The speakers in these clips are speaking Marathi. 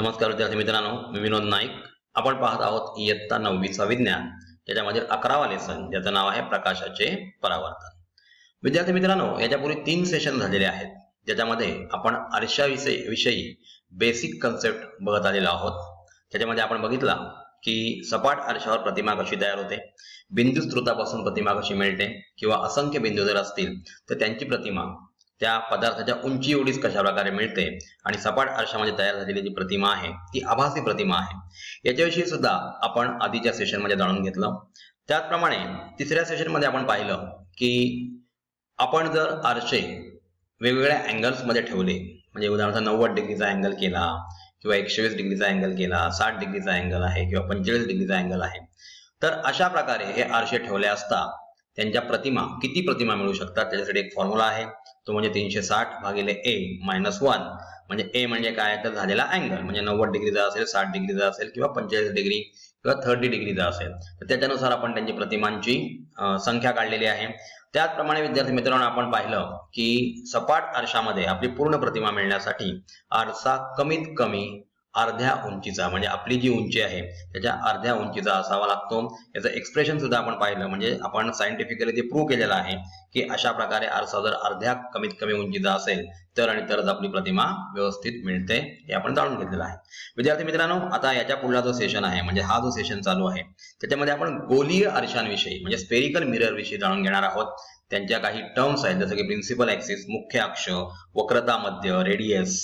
नमस्कार विद्यार्थी मित्रांनो, मी विनोद नाईक. आपण पाहत आहोत इयत्ता 9वीचा विज्ञान, त्याच्यामध्ये 11वा लेसन, ज्याचं नाव आहे प्रकाशाचे परावर्तन. विद्यार्थी मित्रांनो, याच्यापूर्वी 3 सेशन झालेले आहेत, ज्याच्यामध्ये आपण आरशाविषयी बेसिक कन्सेप्ट बघत आलेलो आहोत. त्याच्यामध्ये आपण बघितला की सपाट आरशावर प्रतिमा कशी तयार होते, बिंदू स्त्रोतापासून प्रतिमा कशी मिळते, किंवा असंख्य बिंदू जर असतील तर त्यांची प्रतिमा त्या पदार्थाच्या उंची एवढीच कशा प्रकारे मिळते, आणि सपाट आरशामध्ये तयार झालेली जी प्रतिमा आहे ती आभासी प्रतिमा आहे, याच्याविषयी सुद्धा आपण आधीच्या सेशन मध्ये जाणून घेतलं. त्याचप्रमाणे तिसऱ्या सेशन मध्ये आपण पाहिलं की आपण जर आरशे वेगवेगळ्या अँगल्स मध्ये ठेवले, म्हणजे उदाहरणार्थ 90 डिग्रीचा अँगल केला, किंवा 120 डिग्रीचा अँगल केला, 60 डिग्रीचा अँगल आहे, किंवा 45 डिग्रीचा अँगल आहे, तर अशा प्रकारे हे आरशे ठेवले असता त्यांच्या प्रतिमा किती प्रतिमा मिळू शकतात, त्याच्यासाठी एक फॉर्म्युला आहे. तो म्हणजे 360 भागिले a - 1, म्हणजे a म्हणजे काय, तर झालेला अँगल, म्हणजे 90 डिग्रीचा असेल, 60 डिग्रीचा असेल, किंवा 45 डिग्री किंवा 30 डिग्रीचा असेल, तर त्याच्यानुसार आपण त्यांची प्रतिमांची संख्या काढलेली आहे. त्याचप्रमाणे विद्यार्थी मित्रांनो, आपण पाहिलं की सपाट आरशामध्ये आपली पूर्ण प्रतिमा मिळण्यासाठी आरसा कमीत कमी अर्ध्या उंचीचा, म्हणजे आपली जी उंची आहे त्याच्या अर्ध्या उंचीचा असावा लागतो. याचं एक्सप्रेशन सुद्धा आपण पाहिलं, म्हणजे आपण सायंटिफिकली ते प्रूव्ह केलेलं आहे की अशा प्रकारे आरसा जर अर्ध्या कमीत कमी उंचीचा असेल तर आणि तरच आपली प्रतिमा व्यवस्थित मिळते, हे आपण जाणून घेतलेलं आहे. विद्यार्थी मित्रांनो, आता याच्या पुढला जो सेशन आहे, म्हणजे हा जो सेशन चालू आहे, त्याच्यामध्ये आपण गोलीय आरशांविषयी म्हणजे स्पेरिकल मिरर विषयी जाणून घेणार आहोत. त्यांच्या काही टर्म्स आहेत, जसं की प्रिन्सिपल ऍक्सिस, मुख्य अक्ष, वक्रता मध्य, रेडियस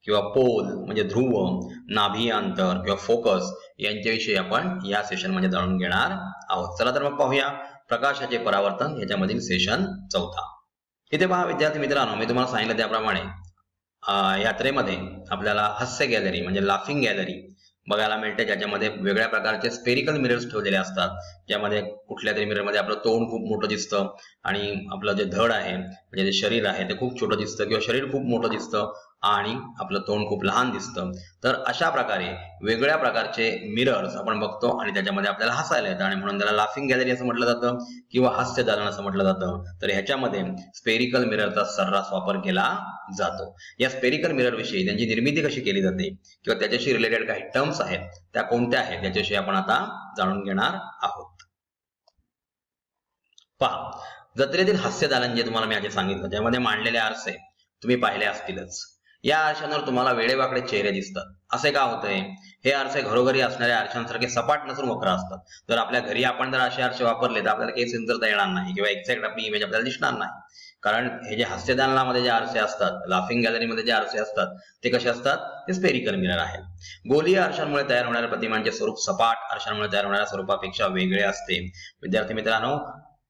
किंवा पोल म्हणजे ध्रुव, नाभी अंतर किंवा फोकस, यांच्याविषयी आपण या सेशन मध्ये जाणून घेणार आहोत. चला तर मग पाहूया प्रकाशाचे परावर्तन याच्यामधील सेशन 4. इथे पहा विद्यार्थी मित्रांनो, मी तुम्हाला सांगितलं त्याप्रमाणे यात्रेमध्ये आपल्याला हास्य गॅलरी म्हणजे लाफिंग गॅलरी बघायला मिळते, ज्याच्यामध्ये वेगळ्या प्रकारचे स्पेरिकल मिरर्स ठेवलेले असतात, ज्यामध्ये कुठल्या तरी मिररमध्ये आपलं तोंड खूप मोठं दिसतं, आणि आपलं जे धड आहे म्हणजे जे शरीर आहे ते खूप छोटं दिसतं, किंवा शरीर खूप मोठं दिसतं आणि आपलं तोंड खूप लहान दिसतं. तर अशा प्रकारे वेगवेगळ्या प्रकारचे मिरर्स आपण बघतो, आणि त्याच्यामध्ये आपल्याला हसायला येतं, आणि म्हणून त्याला लाफिंग गॅलरी असं म्हटलं जातं, किंवा हास्य दालन असं म्हटलं जातं. तर ह्याच्यामध्ये स्पेरिकल मिररचा सर्रास वापर केला जातो. या स्पेरिकल मिरर विषयी त्यांची निर्मिती कशी केली जाते, किंवा त्याच्याशी रिलेटेड काही टर्म्स आहेत त्या कोणत्या आहेत, त्याच्याविषयी आपण आता जाणून घेणार आहोत. पहा, जत्रेतील हास्य दालन जे तुम्हाला मी आधी सांगितलं, त्यामध्ये मांडलेले आरसे तुम्ही पाहिले असतीलच. या आरशांवर तुम्हाला वेडेवाकडे चेहरे दिसतात. असे का होतंय? हे आरसे घरोघरी असणाऱ्या आरशांसारखे सपाट नसून वक्र असतात. जर आपल्या घरी आपण जर असे आरसे वापरले तर आपल्याला काही सेन्सरता येणार नाही, किंवा एक्झॅक्ट आपली इमेज आपल्याला दिसणार नाही. कारण हे जे हास्यदालनामध्ये जे आरसे असतात, लाफिंग गॅलरीमध्ये जे आरसे असतात, ते कसे असतात? ते स्पेरिकल मिरर आहेत. गोलीय आरशांमुळे तयार होणाऱ्या प्रतिमांचे स्वरूप सपाट आरशांमुळे तयार होणाऱ्या स्वरूपापेक्षा वेगळे असते. विद्यार्थी मित्रांनो,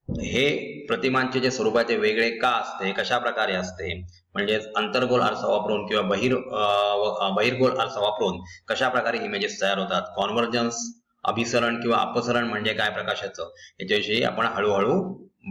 हे प्रतिमांचे जे स्वरूप आहे ते वेगळे का असते, कशा प्रकारे असते, म्हणजे अंतर्गोल आरसा वापरून किंवा बहिर्गोल आरसा वापरून कशा प्रकारे इमेजेस तयार होतात, कॉन्व्हर्जन्स, अभिसरण किंवा अपसरण म्हणजे काय प्रकाशाचं, याच्याविषयी आपण हळूहळू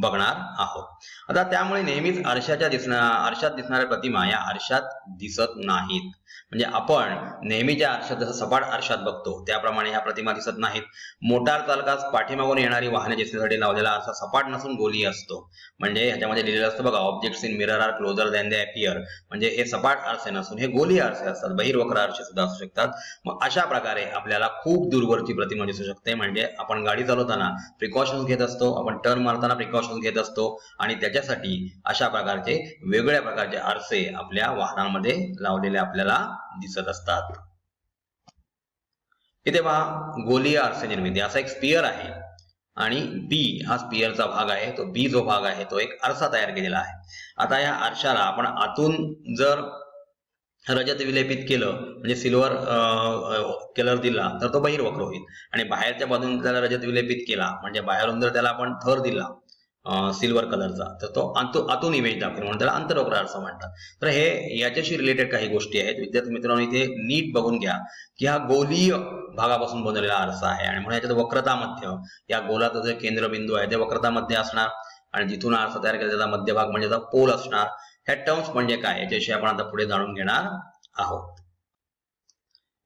बघणार आहोत. आता त्यामुळे नेहमीच आरशात दिसणाऱ्या प्रतिमा या आरशात दिसत नाहीत. म्हणजे आपण नेहमी ज्या आरशात जसं सपाट आरशात बघतो त्याप्रमाणे ह्या प्रतिमा दिसत नाहीत. मोटार चालकास पाठीमागून येणारी वाहने दिसण्यासाठी लावलेला आरसा सपाट नसून गोलीय असतो. म्हणजे ह्याच्यामध्ये लिहिलेलं असतं बघा, objects in mirror are closer than they appear, म्हणजे हे सपाट आरसे नसून हे गोलीय आरसे असतात. बहिर्वक्र आरसे सुद्धा असू शकतात. मग अशा प्रकारे आपल्याला खूप दूरवरची प्रतिमा दिसू शकते. म्हणजे आपण गाडी चालवताना प्रिकॉशन्स घेत असतो, आपण टर्न मारताना प्रिकॉशन्स घेत असतो, आणि त्याच्यासाठी अशा प्रकारचे वेगवेगळ्या प्रकारचे आरसे आपल्या वाहनांमध्ये लावलेले आपल्याला दिसत असतात. इथे पहा, गोलीय आरसे निर्मिती असा एक स्पियर आहे, आणि बी हा स्पियरचा भाग आहे. तो बी जो भाग आहे तो एक आरसा तयार केलेला आहे. आता या आरशाला आपण आतून जर रजत विलेपित केलं, म्हणजे सिल्वर कलर दिला, तर तो बहिर्वक्र होईल, आणि बाहेरच्या बाजूने त्याला रजत विलेपित केला, म्हणजे बाहेरून जर त्याला आपण थर दिला सिल्वर कलरचा, तर तो आतून इमेज दाखवेल, म्हणून त्याला अंतर्वक्र आरसा म्हणतात. तर हे याच्याशी रिलेटेड काही गोष्टी आहेत. विद्यार्थी मित्रांनो, इथे नीट बघून घ्या की हा गोलीय भागापासून बनवलेला आरसा आहे, आणि म्हणून याच्यात वक्रता मध्य, या गोलाचा जो केंद्रबिंदू आहे ते वक्रता मध्य असणार, आणि जिथून आरसा तयार केला त्याचा मध्यभाग म्हणजे त्याचा पोल असणार. ह्या टर्म्स म्हणजे काय याच्याविषयी आपण आता पुढे जाणून घेणार आहोत.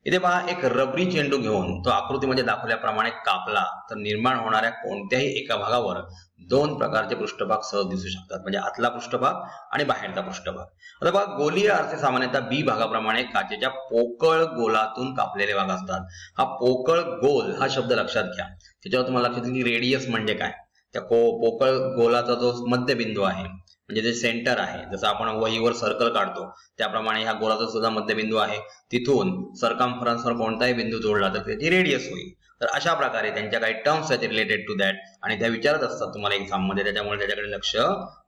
इथे पहा, एक रबरी चेंडू घेऊन तो आकृतीमध्ये दाखवल्याप्रमाणे कापला तर निर्माण होणाऱ्या कोणत्याही एका भागावर दोन प्रकारचे पृष्ठभाग सहज दिसू शकतात, म्हणजे आतला पृष्ठभाग आणि बाहेरचा पृष्ठभाग. आता बघा, गोलीय आरसे सामान्यतः बी भागाप्रमाणे काचेच्या पोकळ गोलातून कापलेले भाग असतात. हा पोकळ गोल हा शब्द लक्षात घ्या, त्याच्यावर तुम्हाला लक्षात येईल की रेडियस म्हणजे काय. त्या पोकळ गोलाचा जो मध्यबिंदू आहे म्हणजे जे सेंटर आहे, जसं आपण वहीवर सर्कल काढतो त्याप्रमाणे ह्या गोलाचा सुद्धा मध्यबिंदू आहे. तिथून सरकमफरन्सवर कोणताही बिंदू जोडला तर त्याची रेडियस होईल. तर अशा प्रकारे त्यांच्या काही टर्म्स आहेत रिलेटेड टू दॅट आणि त्या विचारत असतात तुम्हाला एक्झाम मध्ये, त्याच्यामुळे त्याच्याकडे लक्ष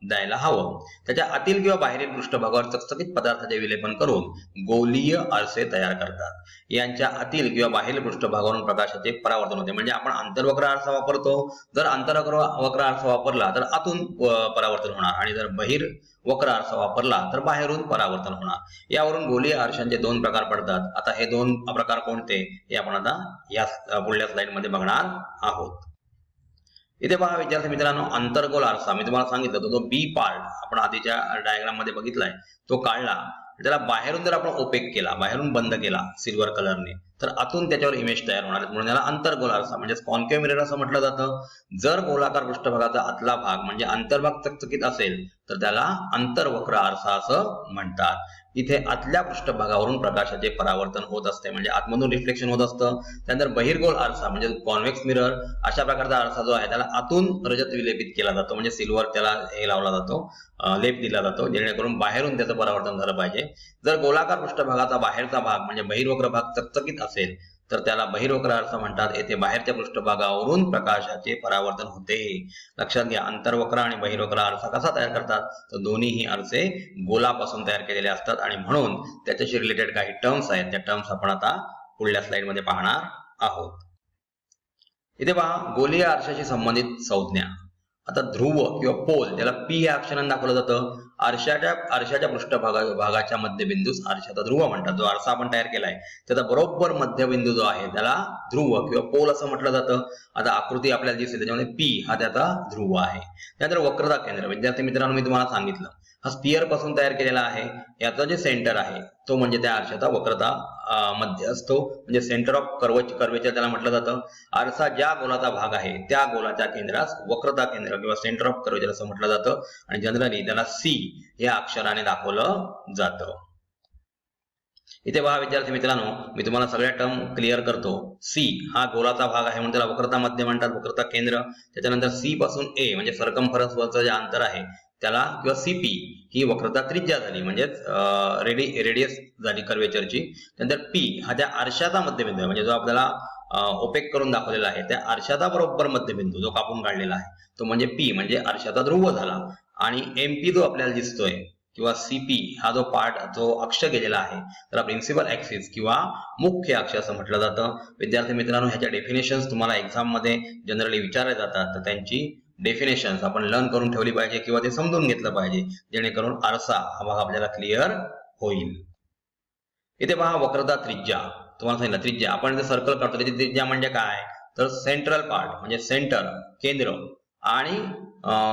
द्यायला हवं. त्याच्या आतील किंवा बाहेरील पृष्ठभागावर चकचकीत पदार्थाचे विलेपन करून गोलीय आरसे तयार करतात. यांच्या आतील किंवा बाहेरील पृष्ठभागावरून प्रकाशाचे परावर्तन होते. म्हणजे आपण आंतरवक्र आरसा वापरतो, जर आंतरवक्र आरसा वापरला तर आतून परावर्तन होणार आणि जर बहिर्वक्र आरसा वापरला तर बाहेरून परावर्तन होणार. यावरून गोलीय आरशांचे दोन प्रकार पडतात. आता हे दोन प्रकार कोणते हे आपण आता या पुढल्या स्लाइड मध्ये बघणार आहोत. इथे पहा विद्यार्थी मित्रांनो, अंतर्गोल आरसा मी तुम्हाला सांगितलं तो बी पार्ट आपण आधीच्या डायग्राम मध्ये बघितलाय, तो काढला. त्याला बाहेरून जर आपण ओपेक केला, बाहेरून बंद केला सिल्वर कलरने, तर आतून त्याच्यावर इमेज तयार होणार आहे, म्हणून याला अंतर्गोल आरसा म्हणजे कॉन्केव्ह मिरर असं म्हटलं जातं. जर गोलाकार पृष्ठभागाचा आतला भाग म्हणजे अंतर्भाग चकचकीत असेल तर त्याला अंतर्वक्र आरसा असं म्हणतात. इथे आतल्या पृष्ठभागावरून प्रकाशाचे परावर्तन होत असते, म्हणजे आतमधून रिफ्लेक्शन होत असतं. त्यानंतर बहिर्गोल आरसा म्हणजे कॉन्व्हेक्स मिरर, अशा प्रकारचा आरसा जो आहे त्याला आतून रजत विलेपित केला जातो, म्हणजे सिल्वर त्याला हे लावला जातो, लेप दिला जातो, जेणेकरून बाहेरून त्याचं परावर्तन झालं पाहिजे. जर गोलाकार पृष्ठभागाचा बाहेरचा भाग म्हणजे बहिर्वक्र भाग चकचकीत असेल तर त्याला बहिर्वक्र आरसा म्हणतात. येथे बाहेरच्या पृष्ठभागावरून प्रकाशाचे परावर्तन होते. लक्षात घ्या, अंतर्वक्र आणि बहिर्वक्र आरसा कसा तयार करतात, तर दोन्हीही आरसे गोलापासून तयार केलेले असतात आणि म्हणून त्याच्याशी रिलेटेड काही टर्म्स आहेत, त्या टर्म्स आपण आता पुढल्या स्लाइड मध्ये पाहणार आहोत. इथे पहा, गोलीय आरशाशी संबंधित संज्ञा. आता ध्रुव किंवा पोल, त्याला पी या अक्षराने दाखवलं जातं. आरशाच्या पृष्ठभागाच्या मध्यबिंदूस आरशाचा ध्रुव म्हणतात. जो आरसा आपण तयार केलाय त्याचा बरोबर मध्यबिंदू जो आहे त्याला ध्रुव किंवा पोल असं म्हटलं जातं. आता आकृती आपल्याला दिसते त्याच्यामध्ये पी हा त्याचा ध्रुव आहे. त्यानंतर वक्रता केंद्र. विद्यार्थी मित्रांनो, मी तुम्हाला सांगितलं हा स्पियर पासून तयार केलेला आहे. याचा जे सेंटर आहे तो म्हणजे त्या आरशाचा वक्रता मध्य असतो, म्हणजे सेंटर ऑफ कर्वेचर त्याला म्हटलं जातं. आरसा ज्या गोलाचा भाग आहे त्या गोलाच्या केंद्रास वक्रता केंद्र किंवा सेंटर ऑफ कर्वेचर असं म्हटलं जातं आणि जनरली त्याला सी या अक्षराने दाखवलं जातं. इथे पहा विद्यार्थी मित्रांनो, मी तुम्हाला सगळ्या टर्म क्लिअर करतो. सी हा गोलाचा भाग आहे म्हणून त्याला वक्रता मध्य म्हणतात, वक्रता केंद्र. त्याच्यानंतर सी पासून ए म्हणजे सरकमफरन्स वरचं जे अंतर आहे त्याला किंवा सीपी ही वक्रता त्रिज्या झाली, म्हणजेच रेडियस झाली कर्वेचरची. त्यानंतर पी हा त्या आरशाचा मध्यबिंदू आहे, म्हणजे जो आपल्याला ओपेक करून दाखवलेला आहे त्या आरशाचा बरोबर मध्यबिंदू जो कापून काढलेला आहे तो म्हणजे पी, म्हणजे आरशाचा ध्रुव झाला. आणि एमपी जो आपल्याला दिसतोय किंवा सीपी हा जो पार्ट जो अक्ष गेलेला आहे त्याला प्रिन्सिपल ऍक्सिस किंवा मुख्य अक्ष असं म्हटलं जातं. विद्यार्थी मित्रांनो, ह्याच्या डेफिनेशन्स तुम्हाला एक्झाम मध्ये जनरली विचारले जातात, तर त्यांची डेफिनेशन्स आपण लर्न करून ठेवली पाहिजे किंवा ते समजून घेतलं पाहिजे, जेणेकरून आरसा हा भाग आपल्याला क्लिअर होईल. इथे पहा वक्रता त्रिज्या. तुम्हाला सांगितलं त्रिज्या, आपण जर सर्कल काढतो त्याची त्रिज्या म्हणजे काय, तर सेंट्रल पार्ट म्हणजे सेंटर केंद्र आणि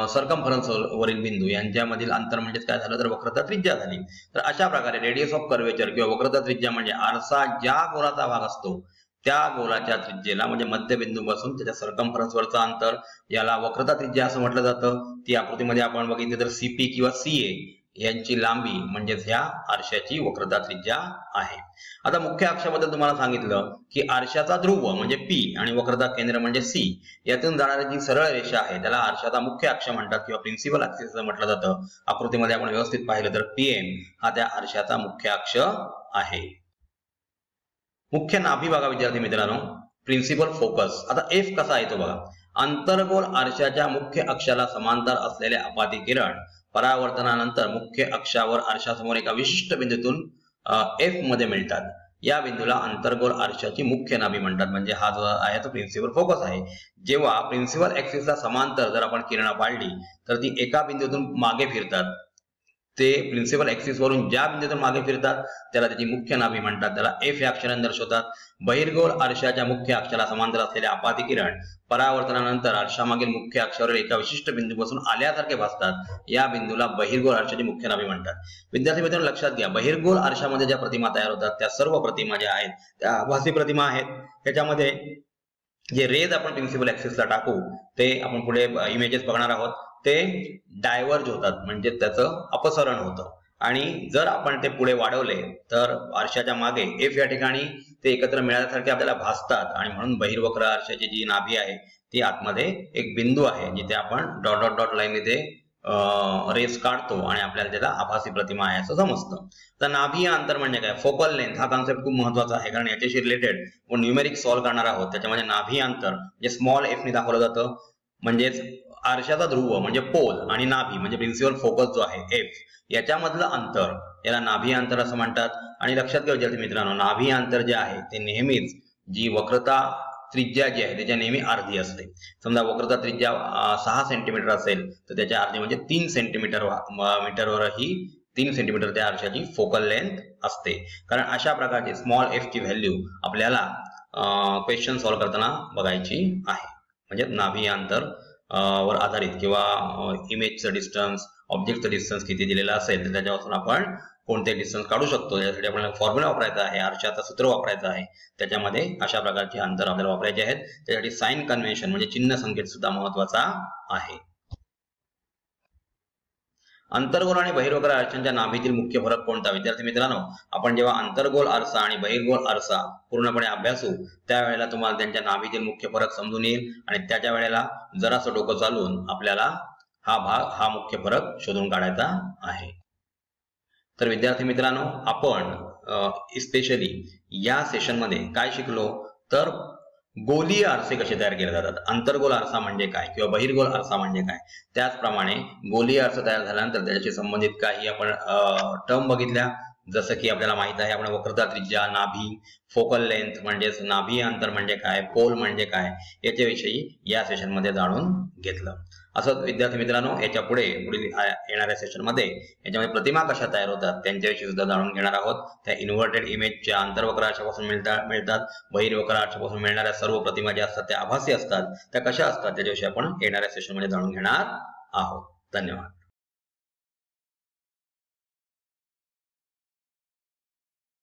सरकमफरन्स वरील बिंदू यांच्यामधील अंतर म्हणजे काय झालं तर वक्रता त्रिज्या झाली. तर अशा प्रकारे रेडियस ऑफ कर्वेचर किंवा वक्रता त्रिज्या म्हणजे आरसा ज्या गोलाचा भाग असतो त्या गोलाच्या त्रिज्येला म्हणजे मध्यबिंदूपासून त्याच्या सरकमफरन्स वरचं अंतर याला वक्रता त्रिज्या असं म्हटलं जातं. ती आकृतीमध्ये आपण बघितली तर सीपी किंवा सीए यांची लांबी म्हणजेच ह्या आरशाची वक्रता त्रिज्या आहे. आता मुख्य अक्षाबद्दल तुम्हाला सांगितलं की आरशाचा ध्रुव म्हणजे पी आणि वक्रता केंद्र म्हणजे सी यातून जाणारी जी सरळ रेषा आहे त्याला आरशाचा मुख्य अक्ष म्हणतात किंवा प्रिन्सिपल ऍक्सिस असं म्हटलं जातं. आकृतीमध्ये आपण व्यवस्थित पाहिलं तर पीएम हा त्या आरशाचा मुख्य अक्ष आहे. मुख्य नाभी बघा विद्यार्थी मित्रांनो, प्रिन्सिपल फोकस. आता एफ कसा येतो बघा, अंतर्गोल आरशाच्या मुख्य अक्षाला समांतर असलेले अपाती किरण परावर्तनानंतर मुख्य अक्षावर आरशासमोर एका विशिष्ट बिंदूतून एफ मध्ये मिळतात. या बिंदूला अंतर्गोल आरशाची मुख्य नाभी म्हणतात. म्हणजे हा जो आहे तो प्रिन्सिपल फोकस आहे. जेव्हा प्रिन्सिपल ऍक्सिसला समांतर जर आपण किरण पाडली तर ती एका बिंदूतून मागे फिरतात. ते प्रिन्सिपल ऍक्सिस वरून ज्या बिंदूतून मागे फिरतात त्याला त्याची मुख्य नाभी म्हणतात, त्याला एफ या अक्षराने दर्शवतात. बहिर्गोल आरशाच्या मुख्य अक्षाला समांतर असलेले अपाती किरण परावर्तनानंतर आरशामागील मुख्य अक्षावर एका विशिष्ट बिंदूपासून आल्यासारखे भासतात. या बिंदूला बहिर्गोल आरशाची मुख्य नाभी म्हणतात. विद्यार्थी मित्रांनो लक्षात घ्या, बहिर्गोल आरशामध्ये ज्या प्रतिमा तयार होतात त्या सर्व प्रतिमा ज्या आहेत त्या आभासी प्रतिमा आहेत. त्याच्यामध्ये जे रेज आपण प्रिन्सिपल ऍक्सिसला टाकू ते आपण पुढे इमेजेस बघणार आहोत, ते डायव्हर्ज होतात, म्हणजे त्याचं अपसरण होतं. आणि जर आपण ते पुढे वाढवले तर आरशाच्या मागे एफ या ठिकाणी ते एकत्र मिळाल्यासारखे आपल्याला भासतात, आणि म्हणून बहिर्वक्र आरशाची जी नाभी आहे ती आतमध्ये एक बिंदू आहे जिथे आपण डॉट डॉट डॉट लाईन इथे रेस काढतो आणि आपल्याला त्याला आभासी प्रतिमा आहे असं समजतं. तर नाभी अंतर म्हणजे काय, फोकल लेंथ हा कॉन्सेप्ट खूप महत्वाचा आहे, कारण याच्याशी रिलेटेड आपण न्यूमेरिक सॉल्व्ह करणार आहोत. त्याच्यामध्ये नाभी अंतर जे स्मॉल एफ ने दाखवलं जातं, म्हणजेच आरशाचा ध्रुव म्हणजे पोल आणि नाभी म्हणजे प्रिन्सिपल फोकस जो आहे एफ, याच्यामधलं अंतर याला नाभी अंतर असं म्हणतात. आणि लक्षात घ्या विद्यार्थी मित्रांनो, नाभी अंतर जे आहे ते नेहमीच जी वक्रता त्रिज्या जी आहे त्याच्या नेहमी अर्धी असते. समजा वक्रता त्रिज्या 6 सेंटीमीटर असेल तर त्याच्या अर्धी म्हणजे 3 मीटरवरही 3 सेंटीमीटर त्या आरशाची फोकल लेंथ असते. कारण अशा प्रकारची स्मॉल एफ ची व्हॅल्यू आपल्याला क्वेश्चन सॉल्व्ह करताना बघायची आहे. म्हणजे नाभी अंतर वर आधारित किंवा इमेजचं डिस्टन्स, ऑब्जेक्टचं डिस्टन्स किती दिलेलं असेल तर त्याच्यापासून आपण कोणते डिस्टन्स काढू शकतो, यासाठी आपल्याला फॉर्म्युला वापरायचा आहे, आरशाचं सूत्र वापरायचं आहे. त्याच्यामध्ये अशा प्रकारचे अंतर आपल्याला वापरायचे आहेत. त्यासाठी साइन कन्व्हेन्शन म्हणजे चिन्ह संकेत सुद्धा महत्वाचा आहे. अंतर्गोल आणि बहिर्वक्र आरशांच्या नाभीतील मुख्य फरक कोणता? विद्यार्थी मित्रांनो, आपण जेव्हा अंतर्गोल आरसा आणि बहिर्गोल आरसा पूर्णपणे अभ्यासू त्यावेळेला तुम्हाला त्यांच्या नाभीतील मुख्य फरक समजून येईल, आणि त्याच्या वेळेला जरासं डोकं चालून आपल्याला हा मुख्य फरक शोधून काढायचा आहे. तर विद्यार्थी मित्रांनो, आपण स्पेशली या सेशन मध्ये काय शिकलो तर गोलीय आरसे कसे तयार केले जातात, अंतर्गोल आरसा म्हणजे काय किंवा बहिर्गोल आरसा म्हणजे काय, त्याचप्रमाणे गोलीय आरसा तयार झाल्यानंतर त्याच्याशी संबंधित काही आपण टर्म बघितल्या, जसं की आपल्याला माहित आहे आपण वक्रता त्रिज्या, नाभी, फोकल लेंथ म्हणजेच नाभी अंतर म्हणजे काय, पोल म्हणजे काय, याच्याविषयी या सेशन मध्ये जाणून घेतलं. असं विद्यार्थी मित्रांनो, याच्या पुढील येणाऱ्या सेशन मध्ये याच्यामध्ये प्रतिमा कशा तयार होतात त्यांच्याविषयी सुद्धा जाणून घेणार आहोत. त्या इन्व्हर्टेड इमेजच्या अंतर्वक्र आरशापासून मिळतात, बहिर्वक्र आरशापासून मिळणाऱ्या सर्व प्रतिमा ज्या असतात त्या आभासी असतात, त्या कशा असतात त्याच्याविषयी आपण येणाऱ्या सेशन मध्ये जाणून घेणार आहोत. धन्यवाद.